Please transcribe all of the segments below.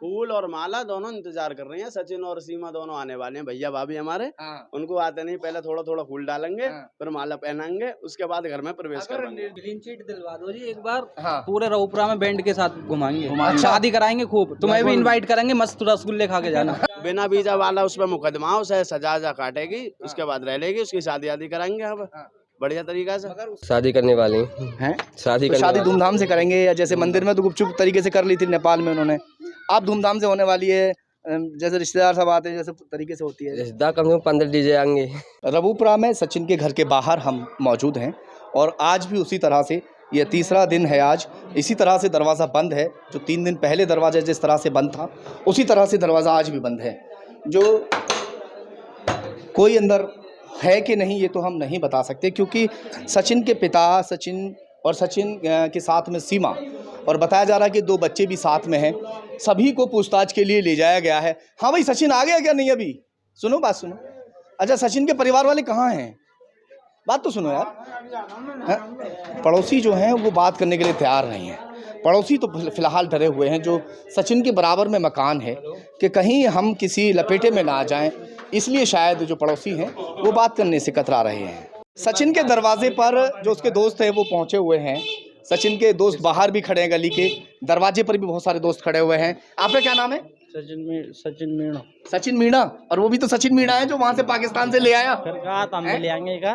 फूल और माला दोनों इंतजार कर रही हैं। सचिन और सीमा दोनों आने वाले हैं, भैया भाभी हमारे। उनको आते नहीं, पहले थोड़ा थोड़ा फूल डालेंगे, फिर माला पहनाएंगे, उसके बाद घर में प्रवेश करेंगे। क्लीन चिट दिलवा दो जी एक बार। पूरे रऊपुरा में बैंड के साथ घुमाएंगे, शादी कराएंगे खूब। तुम्हें भी इनवाइट करेंगे, मस्त रसगुल्ले खा के जाना। बिना वीजा वाला उस पर मुकदमा, उसे सजा काटेगी, उसके बाद रह लेगी, उसकी शादी आदि कराएंगे हम बढ़िया तरीका से। शादी करने वाली हैं, शादी धूमधाम से करेंगे, या जैसे मंदिर में तो गुपचुप तरीके से कर ली थी नेपाल में उन्होंने, आप धूमधाम से होने वाली है, जैसे रिश्तेदार सब आते हैं जैसे तरीके से होती है? रिश्तेदार कम से कम 15 डीजे आएंगे। रवुपुरा में सचिन के घर के बाहर हम मौजूद हैं और आज भी उसी तरह से, यह तीसरा दिन है आज, इसी तरह से दरवाज़ा बंद है। जो 3 दिन पहले दरवाज़ा जिस तरह से बंद था, उसी तरह से दरवाज़ा आज भी बंद है। जो कोई अंदर है कि नहीं ये तो हम नहीं बता सकते, क्योंकि सचिन के पिता, सचिन और सचिन के साथ में सीमा, और बताया जा रहा है कि 2 बच्चे भी साथ में हैं, सभी को पूछताछ के लिए ले जाया गया है। हाँ भाई, सचिन आ गया क्या? नहीं अभी सुनो, बात सुनो। अच्छा, सचिन के परिवार वाले कहाँ हैं? बात तो सुनो यार। पड़ोसी जो हैं वो बात करने के लिए तैयार नहीं है। पड़ोसी तो फिलहाल डरे हुए हैं। जो सचिन के बराबर में मकान है कि कहीं हम किसी लपेटे में ना आ जाएं, इसलिए शायद जो पड़ोसी हैं वो बात करने से कतरा रहे हैं। सचिन के दरवाजे पर जो उसके दोस्त हैं वो पहुंचे हुए हैं। सचिन के दोस्त बाहर भी खड़े हैं, गली के दरवाजे पर भी बहुत सारे दोस्त खड़े हुए हैं। आपका क्या नाम है? सचिन मीणा। सचिन मीणा? और वो भी तो सचिन मीणा है जो वहां से पाकिस्तान से ले आया। फिर कहा हम भी ले आएंगे का?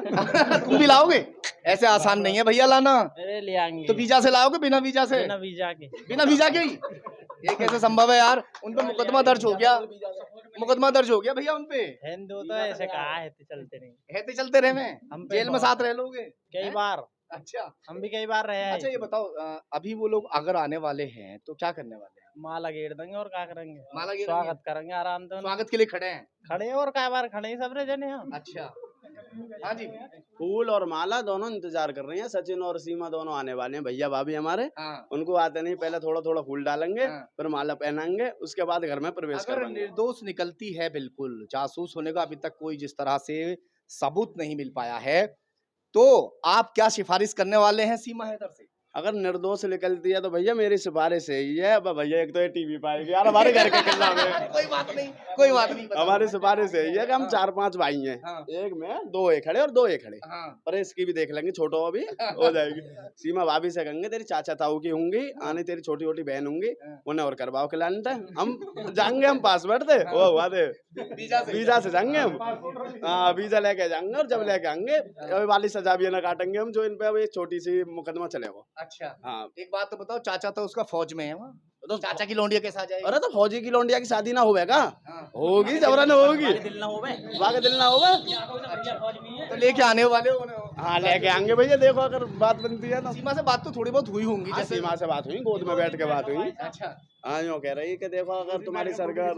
तुम भी लाओगे? ऐसे आसान नहीं है भैया लाना। अरे ले आएंगे। तो वीजा से लाओगे? बिना वीजा से? बिना वीजा के। बिना वीजा के ही? ये कैसे संभव है यार? उन पे मुकदमा दर्ज हो गया, मुकदमा दर्ज हो गया भैया उन पे। हिंदू तो ऐसे कहा है, चलते नहीं है तो चलते रहे में, हम जेल में साथ रह लोगे कई बार। अच्छा, हम भी कई बार रहे हैं। अच्छा ये बताओ, अभी वो लोग अगर आने वाले हैं तो क्या करने वाले हैं? माला घेर देंगे और क्या करेंगे? माला घेर स्वागत करेंगे आराम से। स्वागत के लिए खड़े हैं? खड़े और कई बार खड़े हैं सब रे जने हम। अच्छा, हाँ जी। फूल और माला दोनों इंतजार कर रही हैं। सचिन और सीमा दोनों आने वाले हैं, भैया भाभी हमारे। उनको आते नहीं, पहले थोड़ा थोड़ा फूल डालेंगे, फिर माला पहनाएंगे, उसके बाद घर में प्रवेश अगर करेंगे। निर्दोष निकलती है, बिल्कुल जासूस होने का अभी तक कोई जिस तरह से सबूत नहीं मिल पाया है, तो आप क्या सिफारिश करने वाले हैं सीमा हैदर से? अगर निर्दोष निकलती है तो भैया मेरी सिफारिश यही है, भैया एक तो ये टीवी पाएगी यार हमारे घर के खिलाफ है। कोई बात नहीं, कोई बात नहीं। हमारी सिफारिश यही है कि हम 4-5 भाई हैं, एक में 2 ये खड़े और 2 ये खड़े, पर इसकी भी देख लेंगे, छोटो अभी हो जाएगी। सीमा भाभी से कहेंगे तेरी चाचा ताऊ की होंगी, आने तेरी छोटी छोटी बहन होंगी, उन्हें और करवाओ खिलाने हम जाएंगे, हम पास बैठते वो हुआ थे वीजा से जाएंगे हम। हाँ, वीजा लेके जाएंगे और जब लेके आएंगे अभी वाली सजा भी ना काटेंगे हम, जो इन पे अभी छोटी सी मुकदमा चलेगा। अच्छा, हाँ, एक बात तो बताओ, चाचा तो उसका फौज में है वहाँ, तो चाचा की लौंडिया कैसे आ जाएगी? अरे तो फौजी की लौंडिया की शादी ना होगा? होगी, जबरन होगी, वाके दिल ना होगा तो लेके आने वाले हो? हाँ, लेके आएंगे भैया। देखो अगर बात बनती है तो। सीमा से बात तो थोड़ी बहुत हुई होंगी? जैसे सीमा से बात हुई, गोद में बैठ के बात हुई। अच्छा, हाँ, यूँ कह रही कि देखो अगर तुम्हारी सरकार,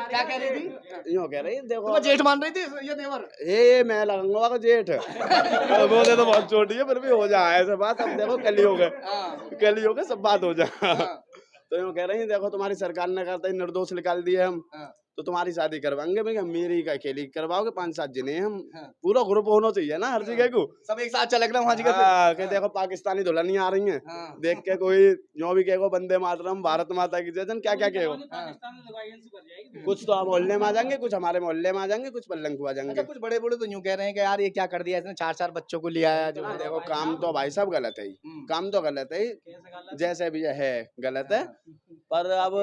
क्या कह रही थी? यूँ कह रही देखो, तुम्हें जेठ मान रही थी ये देवर? ये मैं लगाऊंगा जेठ। बोले तो बहुत छोटी है, फिर भी हो जाए ऐसे बात। अब देखो कल ही हो गए सब बात हो जाए। तो यूँ कह रही देखो तुम्हारी सरकार ने कहता है निर्दोष निकाल दिए हम, तो तुम्हारी शादी करवाएंगे। मैं मेरी का अकेली करवाओगे? 5-7 जने हम, पूरा ग्रुप होना चाहिए ना हर जगह को, सब एक साथ चल वहाँ जगह के देखो पाकिस्तानी दुल्हन आ रही हैं, देख के कोई जो भी कहेगो वंदे मातरम, भारत माता की जय, क्या क्या कहेगो। कुछ तो मोहल्ले में आ जाएंगे, कुछ हमारे मोहल्ले में आ जाएंगे, कुछ पल्लंग को आ जाएंगे। कुछ बड़े बड़े तो यूँ कह रहे हैं कि यार ये क्या कर दिया इसने, 4-4 बच्चों को लिया है। जो देखो काम तो भाई सब गलत है, काम तो गलत है, जैसे भी है गलत है, पर अब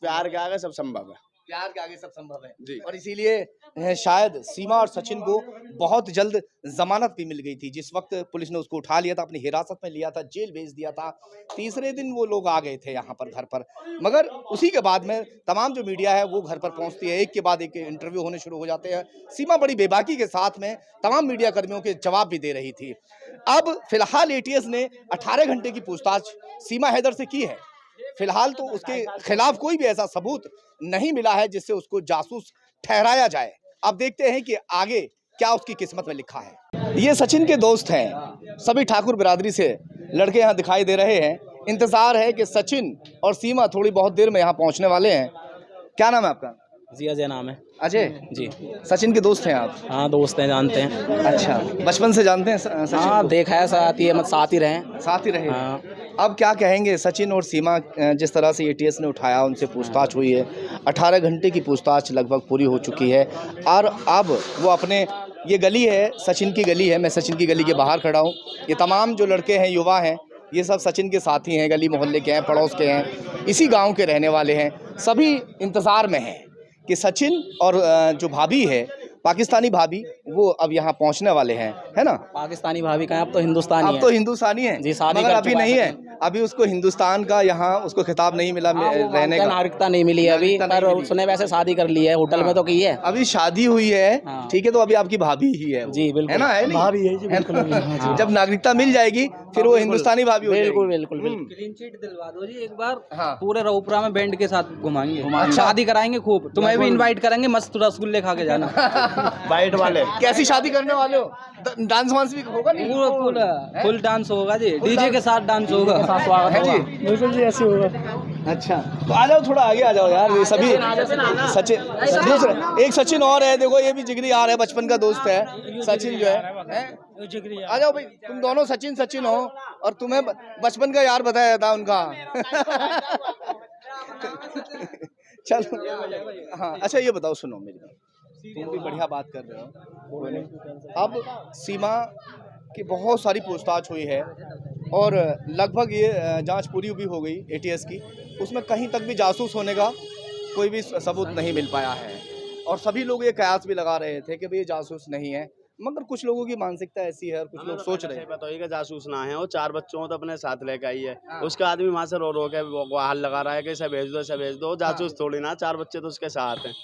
प्यार के आगे सब संभव है। प्यार के आगे सब संभव है जी। और इसीलिए शायद सीमा और सचिन को बहुत जल्द जमानत भी मिल गई थी। जिस वक्त पुलिस ने उसको उठा लिया था, अपनी हिरासत में लिया था, जेल भेज दिया था, तीसरे दिन वो लोग आ गए थे यहाँ पर घर पर। मगर उसी के बाद में तमाम जो मीडिया है वो घर पर पहुँचती है, एक के बाद एक इंटरव्यू होने शुरू हो जाते हैं। सीमा बड़ी बेबाकी के साथ में तमाम मीडिया कर्मियों के जवाब भी दे रही थी। अब फिलहाल एटीएस ने 18 घंटे की पूछताछ सीमा हैदर से की है। फिलहाल तो उसके खिलाफ कोई भी ऐसा सबूत नहीं मिला है जिससे उसको जासूस ठहराया जाए। अब देखते हैं कि आगे क्या उसकी किस्मत में लिखा है। ये सचिन के दोस्त हैं, सभी ठाकुर बिरादरी से लड़के यहाँ दिखाई दे रहे हैं। इंतजार है कि सचिन और सीमा थोड़ी बहुत देर में यहाँ पहुँचने वाले हैं। क्या नाम है आपका? जी अजय नाम है अजय जी। सचिन के दोस्त हैं आप? हाँ दोस्त हैं, जानते हैं। अच्छा, बचपन से जानते हैं सचिन हाँ को? देखा है, साथ ही मत साथ ही रहे। साथ ही रहे। हाँ। अब क्या कहेंगे सचिन और सीमा, जिस तरह से एटीएस ने उठाया, उनसे पूछताछ हुई है, 18 घंटे की पूछताछ लगभग पूरी हो चुकी है और अब वो अपने, ये गली है सचिन की गली है, मैं सचिन की गली के बाहर खड़ा हूँ। ये तमाम जो लड़के हैं, युवा हैं, ये सब सचिन के साथी हैं, गली मोहल्ले के हैं, पड़ोस के हैं, इसी गांव के रहने वाले हैं। सभी इंतज़ार में हैं कि सचिन और जो भाभी है, पाकिस्तानी भाभी, वो अब यहाँ पहुँचने वाले हैं, है ना? पाकिस्तानी भाभी का, अब तो हिंदुस्तानी अब है। तो हिंदुस्तानी है जी, शादी मगर कर अभी चुका नहीं है है, अभी उसको हिंदुस्तान का यहाँ उसको खिताब नहीं मिला रहने का, नागरिकता नहीं मिली है अभी, नागरिकता नहीं पर मिली। उसने वैसे शादी कर ली है, होटल में तो की है। अभी शादी हुई है, हाँ। ठीक है, तो अभी आपकी भाभी ही है वो, जी बिल्कुल, है ना? है नहीं? भाभी है जी, बिल्कुल। हाँ। जब नागरिकता मिल जाएगी फिर वो हिंदुस्तानी भाभी हो जाएगी। बिल्कुल बिल्कुल बिल्कुल। क्लीन चिट दिलवा दो जी एक बार। हाँ। पूरे रऊपुरा में बैंड के साथ घुमाएंगे, शादी कराएंगे खूब, तुम्हें भी इनवाइट करेंगे, मस्त रसगुल्ले खा के जाना। वाइट वाले कैसी शादी करने वाले हो? डांस वांस भी होगा नहीं? फुल डांस होगा जी, डीजे के साथ डांस होगा। है जी? बिल्कुल जी, ऐसे होगा। अच्छा, तो आ जाओ, थोड़ा आगे आ जाओ यार। ये सभी सचिन, दूसरे एक सचिन और है, देखो ये भी जिगरी यार है, बचपन का दोस्त है सचिन जो है? आ जाओ भाई, तुम दोनों सचिन सचिन हो और तुम्हें बचपन का यार बताया था उनका। चलो हाँ, अच्छा ये बताओ, सुनो मेरी बात, तुम भी बढ़िया बात कर रहे हो। अब सीमा की बहुत सारी पूछताछ हुई है और लगभग ये जांच पूरी भी हो गई एटीएस की, उसमें कहीं तक भी जासूस होने का कोई भी सबूत नहीं मिल पाया है और सभी लोग ये कयास भी लगा रहे थे कि भाई ये जासूस नहीं है, मगर कुछ लोगों की मानसिकता ऐसी है और कुछ लोग सोच रहे हैं। बताइए कि जासूस ना है, वो 4 बच्चों को तो अपने साथ लेके आई है, उसका आदमी वहाँ से रो रो के वो हाल लगा रहा है कि इसे भेज दो, इसे भेज दो। जासूस थोड़ी ना, 4 बच्चे तो उसके साथ हैं।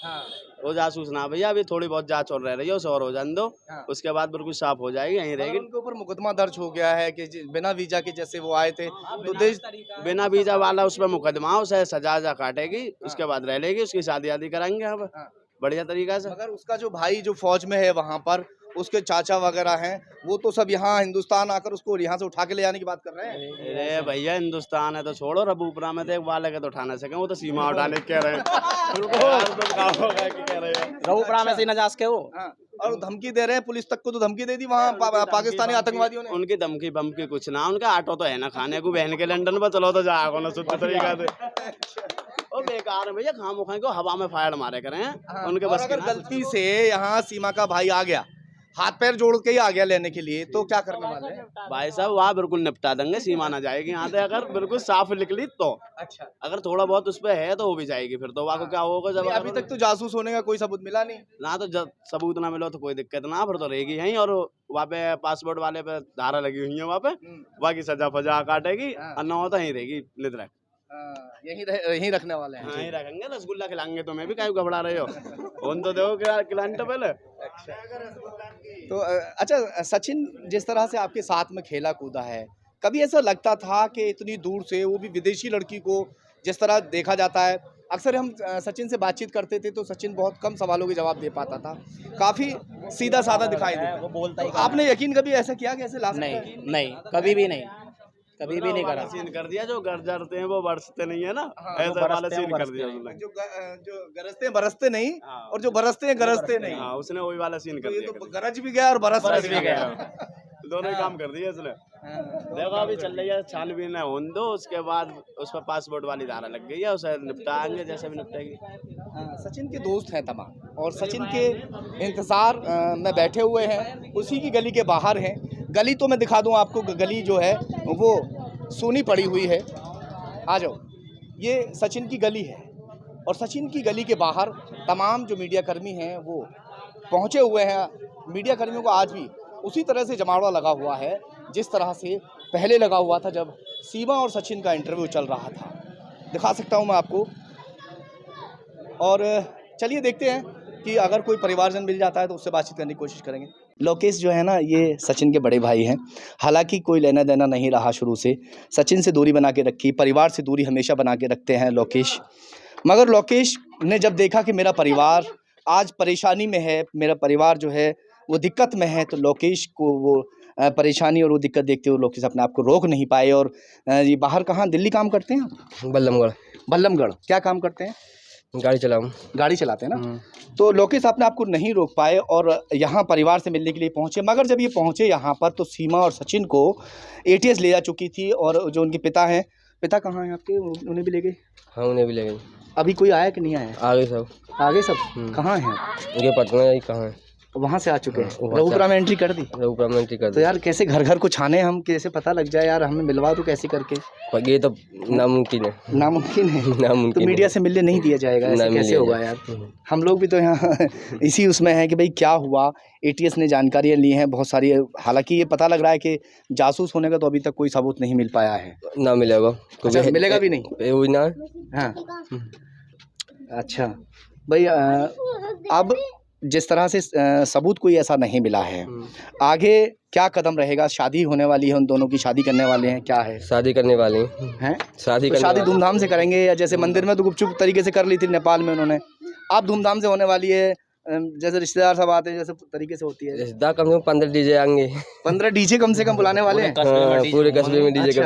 वो जासूस ना भैया, अभी थोड़ी बहुत जांच और रह रही है, उसे और हो जाने दो, उसके बाद बिल्कुल साफ हो जाएगी, यहीं रहेगी। उनके ऊपर मुकदमा दर्ज हो गया है कि बिना वीजा के जैसे वो आए थे, तो देश बिना वीजा वाला उस पर मुकदमा, उसे सजा काटेगी, उसके बाद रह लेगी, उसकी शादी आदि कराएंगे यहाँ पर बढ़िया तरीका से। मगर उसका जो भाई जो फौज में है वहाँ पर, उसके चाचा वगैरह हैं, वो तो सब यहाँ हिंदुस्तान आकर उसको यहाँ से उठा के ले जाने की बात कर रहे हैं। अरे भैया हिंदुस्तान है तो छोड़ो, रबूपुरा में तो एक बालक है तो उठा ना सके, वो तो सीमा उठाने कह रहे हैं। रऊपुरा में से नजास के वो और धमकी दे रहे हैं, पुलिस तक को तो धमकी दे दी वहाँ पाकिस्तानी आतंकवादियों ने। उनकी धमकी बमकी कुछ ना, उनका ऑटो तो है ना खाने को, बहन के लंदन में चलो तो जाओ ना शुद्ध तरीका से। ओ बेकार है भैया, खामो खाए को हवा में फायर मारे करें उनके बस की अगर गलती से यहाँ सीमा का भाई आ गया, हाथ पैर जोड़ के ही आ गया लेने के लिए, तो क्या करने वाले हैं? भाई साहब वहाँ बिल्कुल निपटा देंगे, सीमा ना जाएगी यहाँ से, अगर बिल्कुल साफ निकली तो। अच्छा, अगर थोड़ा बहुत उस पे है तो वो भी जाएगी, फिर तो वहाँ को क्या होगा जब अभी तक तो जासूस होने का कोई सबूत मिला नहीं ना, तो जब सबूत ना मिलो तो कोई दिक्कत ना, फिर तो रहेगी यहीं। और वहाँ पे पासपोर्ट वाले पे धारा लगी हुई है, वहाँ पे वहाँ की सजा फजा काटेगी और ना हो तो यहीं रहेगी निद्रा। यही रखने वाले हैं। यहीं रखेंगे, रसगुल्ला खिलाएंगे, तुम्हें भी काहे घबरा रहे हो? उन तो देखो क्या खिलाने तो पहले। तो अच्छा, सचिन जिस तरह से आपके साथ में खेला कूदा है, कभी ऐसा लगता था कि इतनी दूर से, वो भी विदेशी लड़की को जिस तरह देखा जाता है, अक्सर हम सचिन से बातचीत करते थे तो सचिन बहुत कम सवालों के जवाब दे पाता था, काफ़ी सीधा साधा दिखाई देता, वो बोलता ही। आपने यकीन कभी ऐसा किया कि ऐसे ला सकते हैं? नहीं, कभी भी नहीं, कभी भी नहीं करा। सीन कर दिया, जो घर जरते हैं वो बरसते नहीं है ना, ऐसा वाला सीन कर दिया उसने। जो गरजते हैं बरसते नहीं, और जो बरसते हैं गरजते नहीं। हाँ, उसने वही वाला सीन कर दिया। तो गरज भी गया और बरस भी गया। दोनों ही काम कर दिए इसने। देखो अभी चल रही है छानबीन है, होने दो, उसके बाद उस पर पासपोर्ट वाली धारा लग गई है, उसे निपटाएंगे जैसे भी निपटेगी। सचिन के दोस्त हैं तमाम, और सचिन के इंतज़ार में बैठे हुए हैं, उसी की गली के बाहर हैं। गली तो मैं दिखा दूं आपको, गली जो है वो सूनी पड़ी हुई है। आ जाओ, ये सचिन की गली है और सचिन की गली के बाहर तमाम जो मीडिया कर्मी हैं वो पहुंचे हुए हैं। मीडिया कर्मियों को आज भी उसी तरह से जमावड़ा लगा हुआ है जिस तरह से पहले लगा हुआ था जब सीमा और सचिन का इंटरव्यू चल रहा था। दिखा सकता हूं मैं आपको, और चलिए देखते हैं कि अगर कोई परिवारजन मिल जाता है तो उससे बातचीत करने की कोशिश करेंगे। लोकेश जो है ना, ये सचिन के बड़े भाई हैं। हालांकि कोई लेना देना नहीं रहा शुरू से, सचिन से दूरी बना के रखी, परिवार से दूरी हमेशा बना के रखते हैं लोकेश। मगर लोकेश ने जब देखा कि मेरा परिवार आज परेशानी में है, मेरा परिवार जो है वो दिक्कत में है, तो लोकेश को वो परेशानी और वो दिक्कत देखते हुए लोकेश अपने आप को रोक नहीं पाए। और ये बाहर कहाँ, दिल्ली काम करते हैं? बल्लमगढ़। बल्लमगढ़ क्या काम करते हैं? गाड़ी चलाऊं। गाड़ी चलाते हैं ना। तो लोकेश आपने आपको नहीं रोक पाए और यहाँ परिवार से मिलने के लिए पहुँचे, मगर जब ये पहुँचे यहाँ पर तो सीमा और सचिन को एटीएस ले जा चुकी थी और जो उनके पिता हैं, पिता कहाँ हैं आपके, उन्हें भी ले गए? हाँ उन्हें भी ले गई। अभी कोई आया कि नहीं आया? आगे सब आगे सब कहाँ हैं? ये पटना ही कहाँ है, वहाँ से आ चुके हैं। रघुपुरा में एंट्री कर दी। रघुपुरा में एंट्री कर तो दी। यार कैसे घर घर को छाने हम, कैसे पता लग जाए यार, हमें मिलवा दो कैसे करके। पर ये तो नामुमकिन है। नामुमकिन है। नामुमकिन तो मीडिया है। से मिलने नहीं दिया जाएगा, ऐसे नहीं कैसे मिलेगा। होगा यार। हम लोग भी तो यहाँ इसी उसमें है कि भाई क्या हुआ, एटीएस ने जानकारियाँ ली हैं बहुत सारी। हालांकि ये पता लग रहा है कि जासूस होने का तो अभी तक कोई सबूत नहीं मिल पाया है। ना मिलेगा। अच्छा, मिलेगा भी नहीं। वही ना। हाँ अच्छा भाई, अब जिस तरह से सबूत कोई ऐसा नहीं मिला है, आगे क्या कदम रहेगा? शादी होने वाली है, उन दोनों की शादी करने वाले हैं, क्या है? शादी करने वाले हैं? शादी तो शादी धूमधाम से करेंगे या जैसे मंदिर में तो गुपचुप तरीके से कर ली थी नेपाल में उन्होंने, आप धूमधाम से होने वाली है जैसे रिश्तेदार सब आते हैं जैसे तरीके से होती है? रिश्तेदार कम से कम 15 डीजे आएंगे। 15 डीजे कम से कम बुलाने वाले हैं? पूरे कस्बे में डीजे।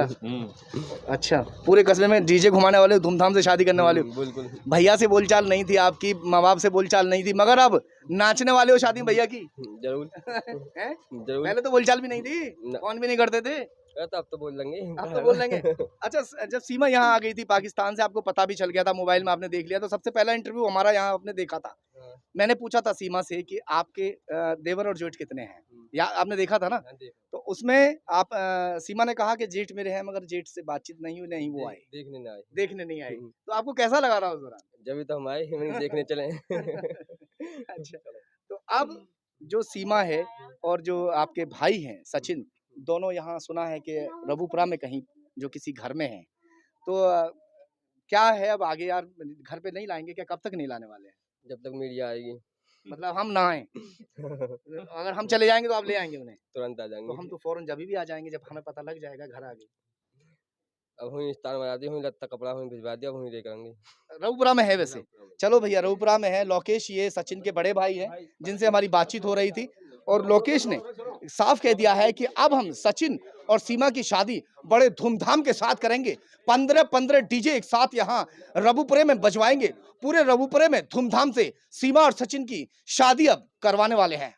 अच्छा, पूरे कस्बे में डीजे घुमाने वाले, धूमधाम से शादी करने वाले। बिल्कुल। भैया से बोलचाल नहीं थी आपकी, माँ बाप से बोलचाल नहीं थी, मगर अब नाचने वाले हो शादी भैया की। जरूर। हैं? जरूर। पहले तो बोलचाल भी नहीं थी, फोन भी नहीं करते थे। तो अब तो बोल लेंगे। आप तो बोल लेंगे। अच्छा, जब सीमा यहाँ आ गई थी पाकिस्तान से, आपको पता भी चल गया था, मोबाइल में आपने देख लिया, तो सबसे पहला इंटरव्यू हमारा यहाँ आपने देखा था। मैंने पूछा था सीमा से कि आपके देवर और जेठ कितने हैं, या आपने देखा था ना? तो उसमें आप सीमा ने कहा कि जेठ मेरे हैं, मगर जेठ से बातचीत नहीं हुई, नहीं वो आए, देखने नहीं आए। तो आपको कैसा लगा रहा उस दौरान? जब तो हम आए देखने चले। अच्छा, तो अब जो सीमा है और जो आपके भाई हैं सचिन, दोनों यहाँ सुना है कि रघुपुरा में कहीं जो किसी घर में है, तो क्या है अब आगे यार, घर पे नहीं लाएंगे क्या? कब तक नहीं लाने वाले हैं? जब तक मीडिया आएगी। मतलब हम ना आए? अगर हम चले जाएंगे तो आप ले आएंगे उन्हें? तुरंत आ जाएंगे। तो हम तो फौरन जब भी आ जाएंगे जब हमें पता लग जाएगा घर आ गए। अब हुई स्थान बना दी, हुई लत्ता कपड़ा हुई भिजवा दिया, वहीं करेंगे। रघुपुरा में है वैसे। चलो भैया, रघुपुरा में है लोकेश, ये सचिन के बड़े भाई हैं जिनसे हमारी बातचीत हो रही थी, और लोकेश ने साफ कह दिया है कि अब हम सचिन और सीमा की शादी बड़े धूमधाम के साथ करेंगे। 15 डीजे एक साथ यहाँ रघुपुरे में बजवाएंगे। पूरे रघुपुरे में धूमधाम से सीमा और सचिन की शादी अब करवाने वाले हैं।